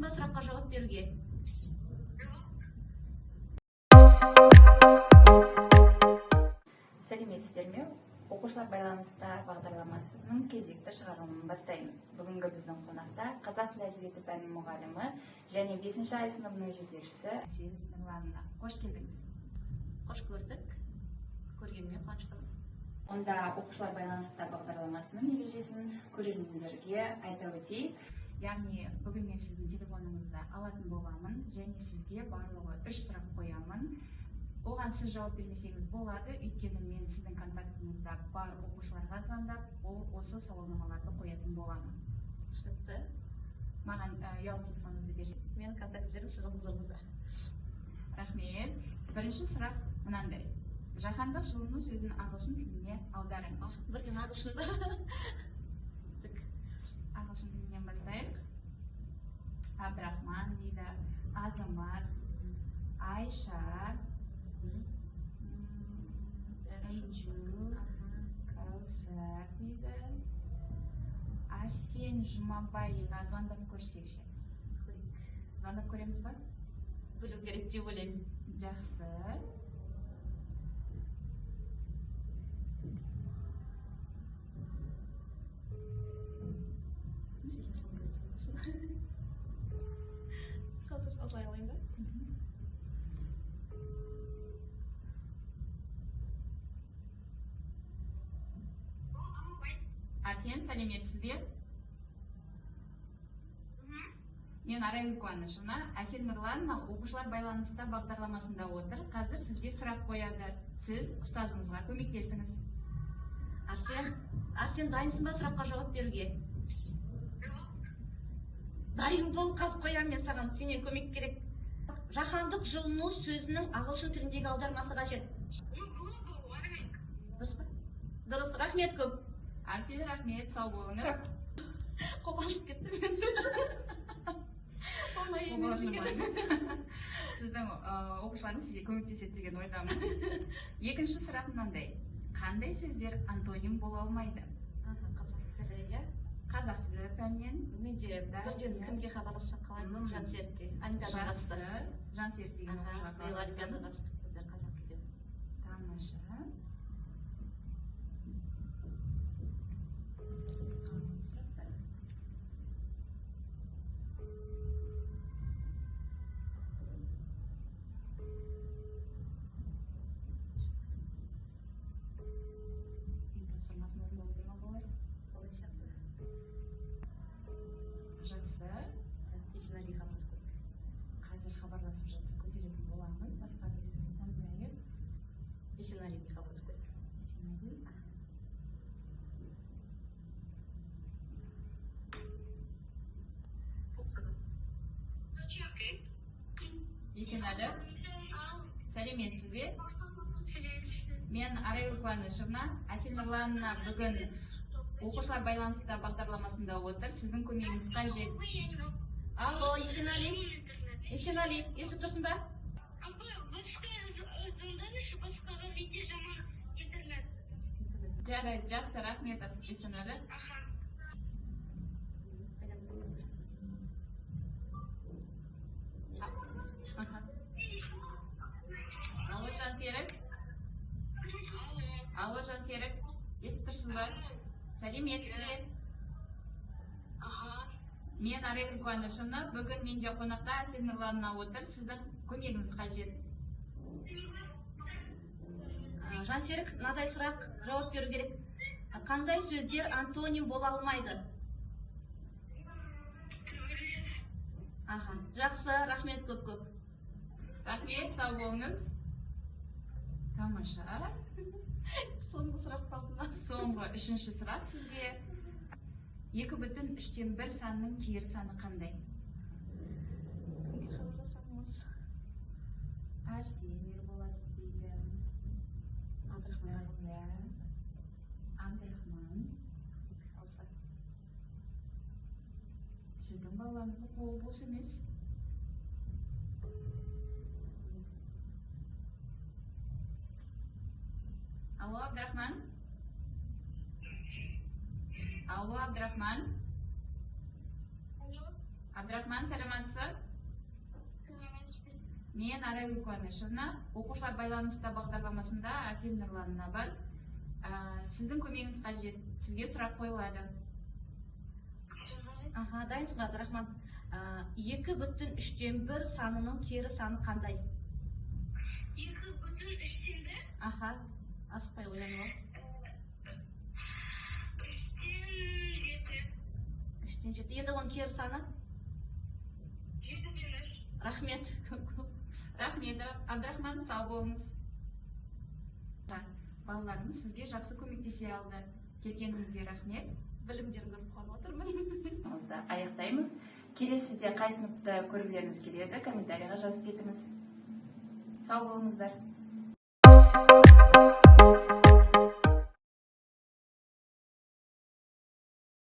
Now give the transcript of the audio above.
ба сұраққа жауап беруге? Сәлеметсіздер ме? Оқушылар байланыста бағдарламасының кезекті шығарылымын бастаймыз. Бүгінгі біздің қонақта қазақ тілі әдебиеті пәнінің мұғалімі және 5-ші ай сыныбының жетекшісі Әсел Нұрланова. Қош келдіңіз. Қош көрдік. Көргеніме қуаныштымын. Онда оқушылар байланыста бағдарламасының ережесін көрермендерге айта өтейік. Яғни бүгін мен сіздің телефоныңызды алатын боламын және сізге барлығы 3 сұрақ қоямын. Оған сіз жауап бермесеңіз болады, өйткені мен сіздің контактыңызда бар оқушыларға звондап, осы сауалнамаларды қоятын боламын. Түсінікті. Маған ұялы телефоныңызды берсеңіз. Менің контактілерім сіздің құзырыңызда. Рахмет. Бірінші сұрақ мынандай. Жаһандық жылыну сөзін ағылшын тіліне аударыңыз. Бірден ағылшында. Ағылшын тілінен бастайық. Абдрахман дейді, Азамат, Айша, Айджу, Каусар дейді. Арсен Жұмабайға звондап көрсекші. Звондап көреміз ба? Білу керек деп ойлаймын. Жақсы. Қазір осылай алайын ба? Арсен, сәлеметсіз бе? Мен Арай Қуанышевна, Әсел Нұрланова оқушылар байланыста бағдарламасында отыр. Қазір сізге сұрақ қояды. Сіз ұстазыңызға көмектесіңіз. Арсен, дайынсың ба сұраққа жауап беруге? Дайын бол, қазып қоямын мен саған. Сенен көмек керек. Жаһандық жылыну сөзінің ағылшын тіліндегі аудармасы қажет. Дұрыс па? Дұрыс, рахмет көп. Арсен, рахмет, сау болыңыз. Қобалжып кетті мен. Оңай емес екен. Сіздің оқушыларыңыз сізге көмектеседі деген ойдамын. Екінші сұрақ мынандай. Қандай сөздер антоним бола алмайды? Қазақ тілі, иә? Қазақ тілі пәнінен. Менде бірден кімге хабарлассақ қалай? Жансерікке. Жақсы. Жансерік деген оқушыға биыл олимпиадаға қатыстық біздер қазақ тілден. Тамаша. Жақсы. Есенәлиге хабарласып көрдік. Қазір хабарласып жатса көтеретін боламыз. Басқа біреуді таңдайық. Есенәлиге хабарласып көрдік. Есенәли. Есенәлі, сәлеметсіз бе? Мен Арай Қуанышевна, Әсел Нұрланова бүгін оқушылар байланыста бағдарламасында отыр. Сіздің көмегіңіз қажет. Алло, Есенәли, естіп тұрсың ба? Жарайды, жақсы, рахмет, Есенәлі. Алло, Жансерік. Алло, Жансерік. Естіп тұрсыз ба? Сәлеметсіз бе? Мен Арай Қуанышевна, бүгін менде қонақта Әсел Нұрланова отыр. Сіздің көмегіңіз қажет. Жансерік, мынадай сұрақ жауап беру керек. Қандай сөздер антоним бола алмайды? Жақсы, рахмет көп. Рахмет, сау болыңыз. Тамаша. Соңғы сұрақ қалды ма? Соңғы үшінші сұрақ сізге. 2/3-тен 1 санның кері саны қандай? Кімге хабарласамыз? Арсен Ерболат дейді. Абдрахман. Сіздің балаңыздың қолы бос емес. Алло, Абдрахман. Алло, Абдрахман. Абдрахман, саламатсыз? Мен Арай Куанышевна, оқушылар байланыста бағдарламасында Әсем Нұрланына бар. Сіздің көмегіңіз қажет. Сізге сұрақ қойылады. Аха, дайынсыз ба, Абдрахман? 2,3-1 санының кері саны қандай? 2,3-1? Аха, асықпай ойланып ал. 3-7. 3-7. Енді оның кері саны? 7-3. Рахмет. Рахмет, Абдрахман, сау болыңыз. Балаларымыз сізге жақсы көмектесе алды. Келгеніңізге рахмет. Білімдерімді қуанып отырмын. Аяқтаймыз. Келесіде қай сыныпты көргілеріңіз келеді, комментарийға жазып кетіңіз. Сау болыңыздар.